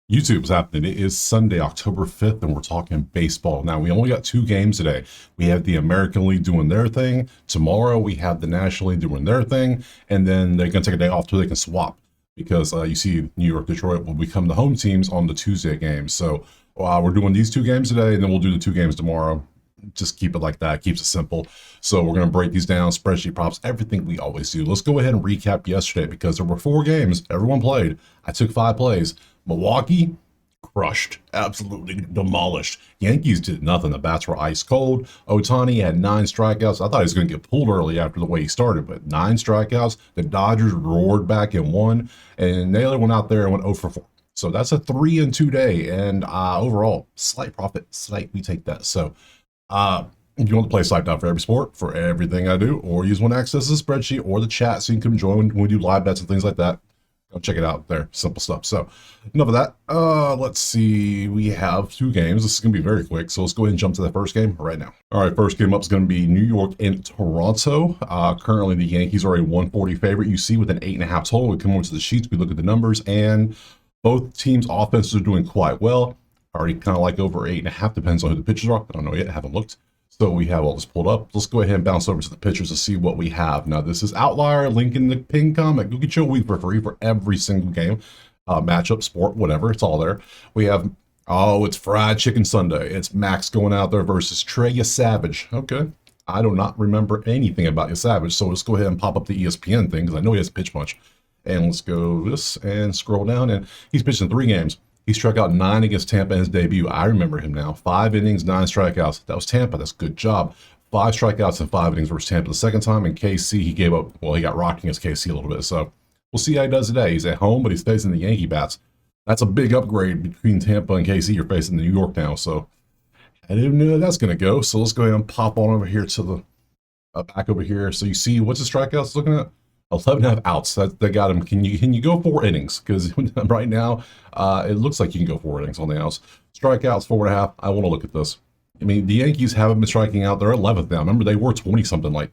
YouTube's happening. It is Sunday, October 5th, and we're talking baseball. Now, we only got two games today. We have the American League doing their thing. Tomorrow, we have the National League doing their thing. And then they're going to take a day off so they can swap because you see New York, Detroit will become the home teams on the Tuesday games. So we're doing these two games today, and then we'll do the two games tomorrow. Just keep it like that. Keeps it simple. So we're going to break these down, spreadsheet props, everything we always do. Let's go ahead and recap yesterday because there were four games. Everyone played. I took 5 plays. Milwaukee crushed, absolutely demolished. Yankees did nothing. The bats were ice cold. Ohtani had 9 strikeouts. I thought he was going to get pulled early after the way he started, but 9 strikeouts. The Dodgers roared back and won, and Naylor went out there and went 0 for 4. So that's a 3-2 day, and overall, slight profit, we take that. So if you want to play Slate for every sport, for everything I do, or use one access the spreadsheet or the chat so you can join when we do live bets and things like that, go check it out there. Simple stuff. So enough of that. Let's see. We have 2 games. This is going to be very quick. So let's go ahead and jump to the first game right now. All right, first game up is going to be New York and Toronto. Currently, the Yankees are a 140 favorite. You see with an 8.5 total. We come over to the sheets. We look at the numbers, and both teams' offenses are doing quite well. Already kind of like over 8.5. Depends on who the pitchers are. I don't know yet. I haven't looked. So we have all this pulled up. Let's go ahead and bounce over to the pitchers to see what we have. Now, this is Outlier, link in the pin comment. Go get your week for free for every single game. Matchup, sport, whatever. It's all there. We have, it's Fried Chicken Sunday. It's Max going out there versus Trey Savage. Okay. I do not remember anything about Savage. So let's go ahead and pop up the ESPN thing because I know he hasn't pitched much. And let's go this and scroll down. And he's pitched in 3 games. He struck out 9 against Tampa in his debut. I remember him now. 5 innings, 9 strikeouts. That was Tampa. That's a good job. 5 strikeouts in 5 innings versus Tampa the second time. And KC, he gave up. Well, he got rocked against KC a little bit. So we'll see how he does today. He's at home, but he's facing the Yankee bats. That's a big upgrade between Tampa and KC. You're facing New York now. So I didn't know that's going to go. So let's go ahead and pop on over here to the back over here. So you see what's the strikeouts looking at? 11.5 outs. That got him. Can you go 4 innings? Because right now, it looks like you can go 4 innings on the outs. Strikeouts 4.5. I want to look at this. I mean, the Yankees haven't been striking out. They're 11th now. Remember, they were 20 something, like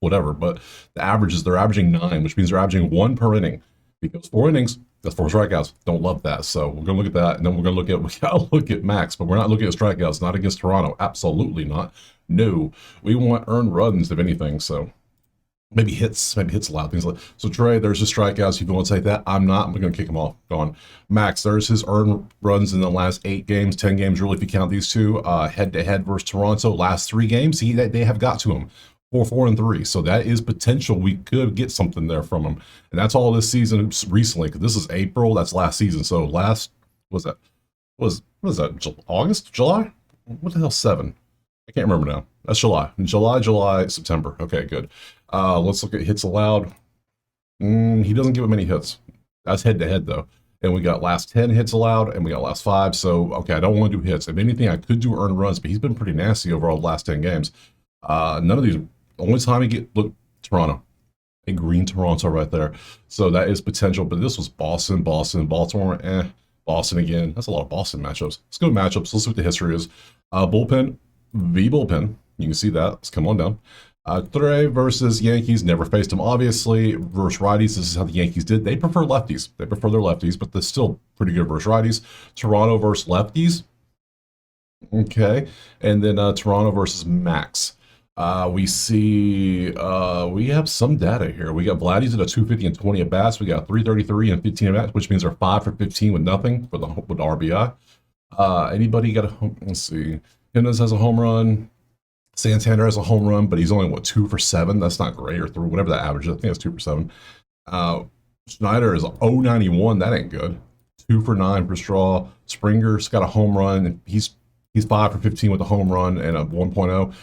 whatever. But the averages, they're averaging 9, which means they're averaging 1 per inning. Because 4 innings, that's 4 strikeouts. Don't love that. So we're gonna look at that, and then we gotta look at Max, but we're not looking at strikeouts. Not against Toronto. Absolutely not. No, we want earned runs if anything. So. Maybe hits allowed, things like so. Trey, there's his strikeouts. If you want to take that, I'm not. I'm going to kick him off. Gone. Max, there's his earned runs in the last 8 games, 10 games, really, if you count these two. Head-to-head versus Toronto, last 3 games, they have got to him. 4-4-3. So that is potential. We could get something there from him. And that's all this season recently, because this is April. That's last season. So what was that? August? July? What the hell, 7? I can't remember now. That's July. July, September. Okay, good. Let's look at hits allowed. He doesn't give him any hits. That's head-to-head, though. And we got last 10 hits allowed, and we got last 5. So, okay, I don't want to do hits. If anything, I could do earned runs, but he's been pretty nasty overall the last 10 games. None of these. Only time Toronto. A green Toronto right there. So that is potential, but this was Boston, Baltimore, Boston again. That's a lot of Boston matchups. Let's go to matchups. Let's see what the history is. Bullpen, bullpen. You can see that. Let's come on down. Trey versus Yankees. Never faced them, obviously. Versus righties. This is how the Yankees did. They prefer lefties. They prefer their lefties, but they're still pretty good versus righties. Toronto versus lefties. Okay. And then Toronto versus Max. We see we have some data here. We got Vladdy's at a 250 and 20 at bats. We got 333 and 15 at bats, which means they're 5 for 15 with nothing with the RBI. Anybody got a home? Let's see. Jimenez has a home run. Santander has a home run, but he's only 2 for 7. That's not great, or 3, whatever that average is. I think it's 2 for 7. Schneider is 091. That ain't good. 2 for 9 for Straw. Springer's got a home run. He's 5 for 15 with a home run and a 1.0.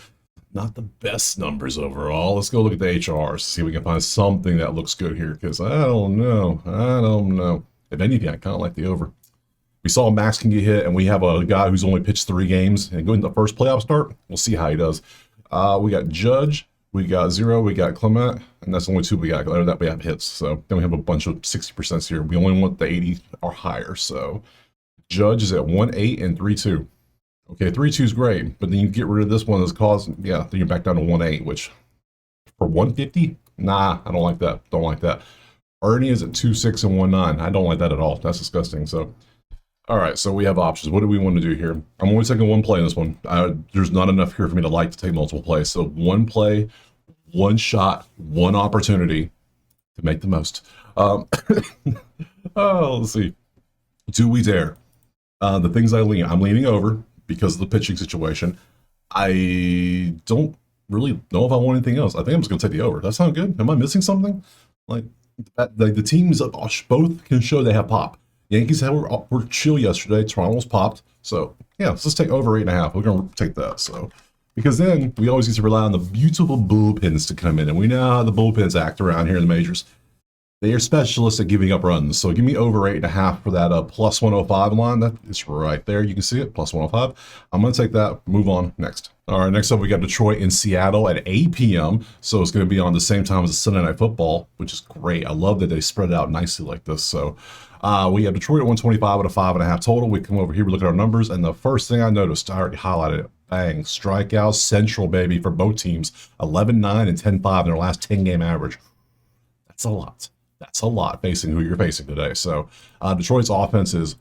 Not the best numbers overall. Let's go look at the HRs, see if we can find something that looks good here, because I don't know. If anything, I kind of like the over. We saw Max can get hit, and we have a guy who's only pitched 3 games and going to the first playoff start. We'll see how he does. We got Judge, we got 0, we got Clement, and that's the only 2 we got. Other than that, we have hits. So then we have a bunch of 60% here. We only want the 80 or higher. So Judge is at 1.8 and 3.2. Okay, 3.2 is great, but then you get rid of this one that's caused, then you're back down to 1.8, which for 150, nah, I don't like that. Don't like that. Ernie is at 2.6 and 1.9. I don't like that at all. That's disgusting. So All right, so we have options. What do we want to do here? I'm only taking one play in this one. There's not enough here for me to like to take multiple plays. So one play, one shot, one opportunity to make the most. Oh, let's see. Do we dare? The things I'm leaning over because of the pitching situation. I don't really know if I want anything else. I think I'm just going to take the over. That sound good? Am I missing something? Like the teams both can show they have pop. Yankees were chill yesterday. Toronto was popped. So yeah, let's just take over 8.5. We're going to take that. So because then we always get to rely on the beautiful bullpens to come in, and we know how the bullpens act around here in the majors. They are specialists at giving up runs. So give me over 8.5 for that plus 105 line. That is right there. You can see it, plus 105. I'm going to take that. Move on. Next. All right, next up, we got Detroit in Seattle at 8 p.m. So it's going to be on the same time as the Sunday Night Football, which is great. I love that they spread it out nicely like this. So we have Detroit at 125 at a 5.5 total. We come over here, we look at our numbers, and the first thing I noticed, I already highlighted it. Bang, strikeouts central, baby, for both teams. 11-9 and 10-5 in their last 10-game average. That's a lot. That's a lot facing who you're facing today. So Detroit's offense is,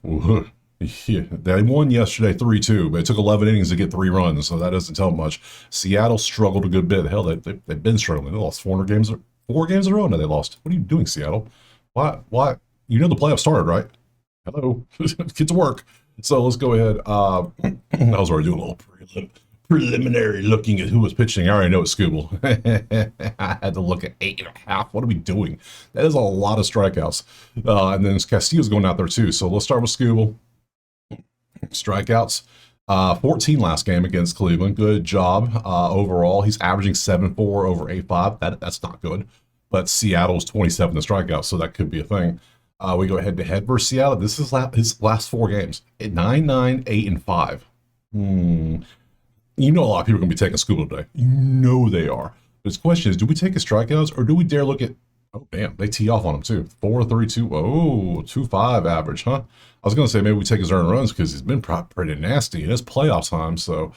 yeah, they won yesterday 3-2, but it took 11 innings to get 3 runs, so that doesn't tell much. Seattle struggled a good bit. Hell, they've been struggling. They lost 4 games in a row now they lost. What are you doing, Seattle? Why? You know the playoffs started, right? Hello. Get to work. So let's go ahead. I was already doing a little preliminary looking at who was pitching. I already know it's Scooble. I had to look at 8.5. What are we doing? That is a lot of strikeouts. And then Castillo's going out there too. So let's start with Scooble. Strikeouts. 14 last game against Cleveland. Good job overall. He's averaging 7.4 over 8.5. That's not good. But Seattle's 27 in strikeouts, so that could be a thing. We go head to head versus Seattle. This is his last 4 games. 9-9, 8, and 5. You know a lot of people are going to be taking Scooble today. You know they are. But his question is, do we take his strikeouts or do we dare look at, oh, damn, they tee off on him too. 4.32, oh, 2.5 average, huh? I was going to say maybe we take his earned runs because he's been pretty nasty. It is playoff time, so,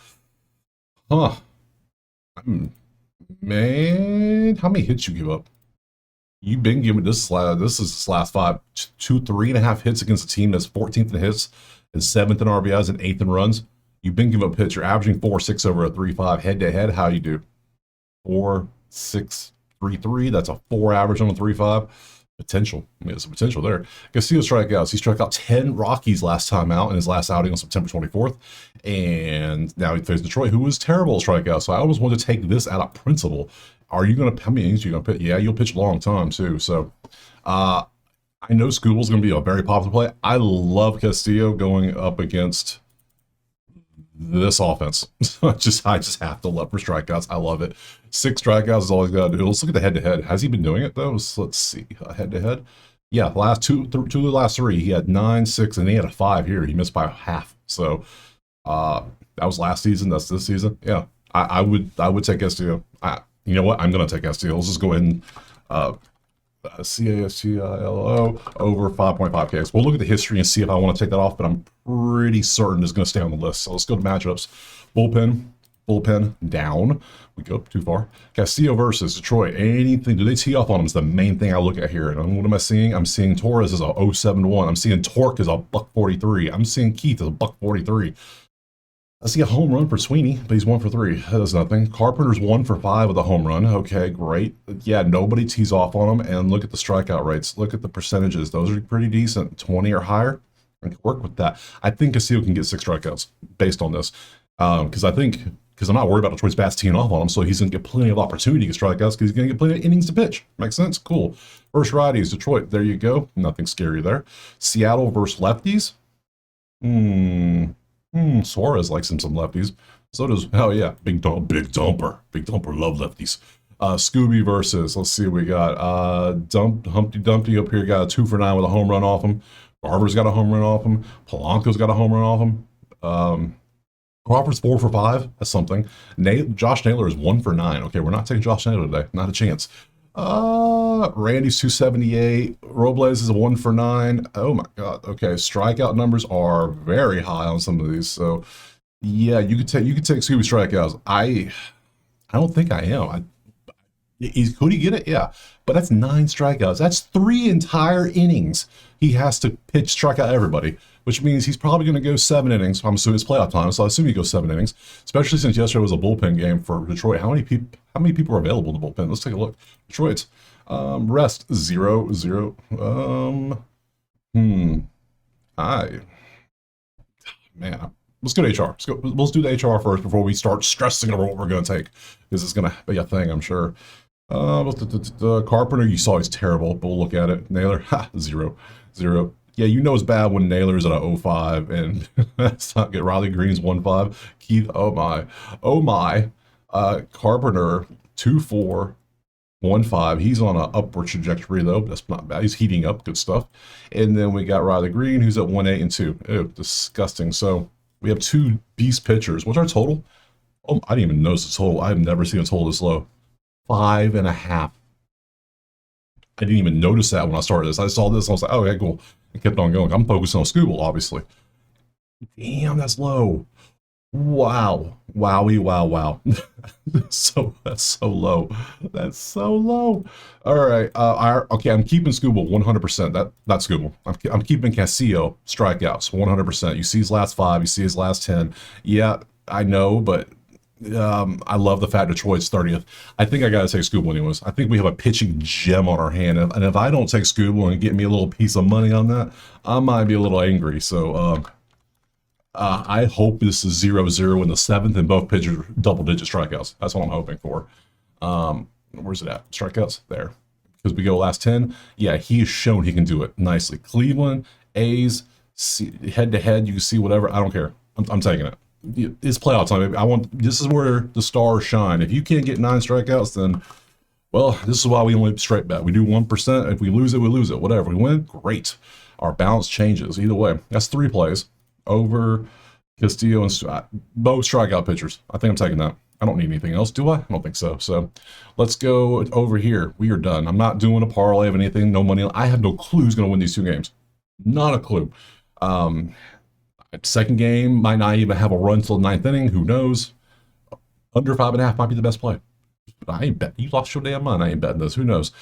man, how many hits you give up? You've been giving this is his last 5, 3.5 hits against a team that's 14th in hits and 7th in RBIs and 8th in runs. You've been giving up hits. You're averaging 4.6 over a 3.5 head to head. How you do? 4.633. That's a 4 average on a 3.5. Potential. I mean, there's some potential there. Castillo strikeouts. He struck out 10 Rockies last time out in his last outing on September 24th. And now he faces Detroit, who was terrible at strikeouts. So I almost want to take this out of principle. Are you going to, how many innings are you going to pitch? Yeah, you'll pitch a long time too. So I know Scooble's going to be a very popular play. I love Castillo going up against this offense. I just have to love for strikeouts. I love it. 6 strikeouts is all he's got to do. Let's look at the head-to-head. Has he been doing it, though? Let's see. Head-to-head. Yeah, the last two of the last 3. He had 9, 6, and he had a 5 here. He missed by half. So that was last season. That's this season. Yeah, I would take Castillo. You know what? I'm going to take Castillo. Let's just go ahead and Castillo over 5.5 Ks. We'll look at the history and see if I want to take that off, but I'm pretty certain it's going to stay on the list. So let's go to matchups. Bullpen down. We go too far. Castillo versus Detroit. Anything? Do they tee off on him? Is the main thing I look at here. And what am I seeing? I'm seeing Torres as a 0.71. I'm seeing Torque as a $1.43. I'm seeing Keith as a $1.43. I see a home run for Sweeney, but he's 1 for 3. That does nothing. Carpenter's 1 for 5 with a home run. Okay, great. Yeah, nobody tees off on him. And look at the strikeout rates. Look at the percentages. Those are pretty decent. 20 or higher. I can work with that. I think Castillo can get 6 strikeouts based on this. Because I'm not worried about Detroit's bats teeing off on him, so he's going to get plenty of opportunity to get strikeouts because he's going to get plenty of innings to pitch. Makes sense? Cool. First righties, Detroit. There you go. Nothing scary there. Seattle versus lefties. Suarez likes him some lefties. So does, oh yeah, Big Dumper. Big Dumper, love lefties. Scooby versus, let's see what we got. Humpty Dumpty up here got a 2 for 9 with a home run off him. Barber's got a home run off him. Polanco's got a home run off him. Crawford's 4 for 5. That's something. Josh Naylor is 1 for 9. Okay, we're not taking Josh Naylor today. Not a chance. Randy's 278. Robles is a 1 for 9. Oh my God. Okay, strikeout numbers are very high on some of these. So yeah, you could take Scooby strikeouts. I don't think I am. Could he get it? Yeah, but that's 9 strikeouts. That's 3 entire innings. He has to pitch strikeout everybody. which means he's probably going to go 7 innings. I'm assuming it's playoff time, so I assume he goes 7 innings. Especially since yesterday was a bullpen game for Detroit. How many people are available in the bullpen? Let's take a look. Detroit, rest 0-0. I man, let's go to HR. Let's do the HR first before we start stressing over what we're going to take. This is going to be a thing, I'm sure. The Carpenter, you saw he's terrible, but we'll look at it. Naylor, 0-0. Yeah, you know it's bad when Naylor's at a 0.5 and that's not good. Riley Green's 1.5. Keith, oh my. Carpenter, 2.4. 1.5. He's on an upward trajectory though. That's not bad. He's heating up. Good stuff. And then we got Riley Green, who's at 1.8 and 2. Ew, disgusting. So we have 2 beast pitchers. What's our total? Oh, I didn't even notice the total. I've never seen a total this low. 5.5. I didn't even notice that when I started this. I saw this and I was like, oh, okay, cool. I kept on going. I'm focusing on Scooble, obviously. Damn, that's low. Wow. Wowie, wow. So that's so low. That's so low. All right. Okay, I'm keeping Scooble 100%. That's Scooble. I'm keeping Castillo strikeouts 100%. You see his last 5. You see his last 10. Yeah, I know, but I love the fact Detroit's 30th. I think I got to take Scooble anyways. I think we have a pitching gem on our hand. And if I don't take Scooble and get me a little piece of money on that, I might be a little angry. So, I hope this is 0-0 in the 7th and both pitchers double-digit strikeouts. That's what I'm hoping for. Where's it at? Strikeouts? There. Because we go last 10. Yeah, he has shown he can do it nicely. Cleveland, A's, head-to-head, you can see whatever. I don't care. I'm taking it. It's playoff time. This is where the stars shine. If you can't get 9 strikeouts, then, well, this is why we only straight bet. We do 1%. If we lose it, we lose it. Whatever. We win, great. Our balance changes. Either way, that's 3 plays. Over Castillo and both strikeout pitchers. I think I'm taking that. I don't need anything else, do I? I don't think so. So let's go over here. We are done. I'm not doing a parlay of anything. No money. I have no clue who's going to win these 2 games. Not a clue. Second game might not even have a run till the 9th inning. Who knows? Under 5.5 might be the best play. But I ain't betting. You lost your damn mind. I ain't betting this. Who knows?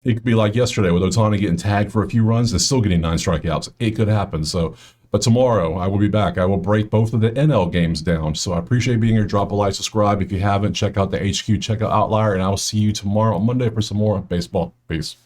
It could be like yesterday with Ohtani getting tagged for a few runs and still getting 9 strikeouts. It could happen. So, but tomorrow I will be back. I will break both of the NL games down. So I appreciate being here. Drop a like, subscribe. If you haven't, check out the HQ, check out Outlier, and I will see you tomorrow on Monday for some more baseball. Peace.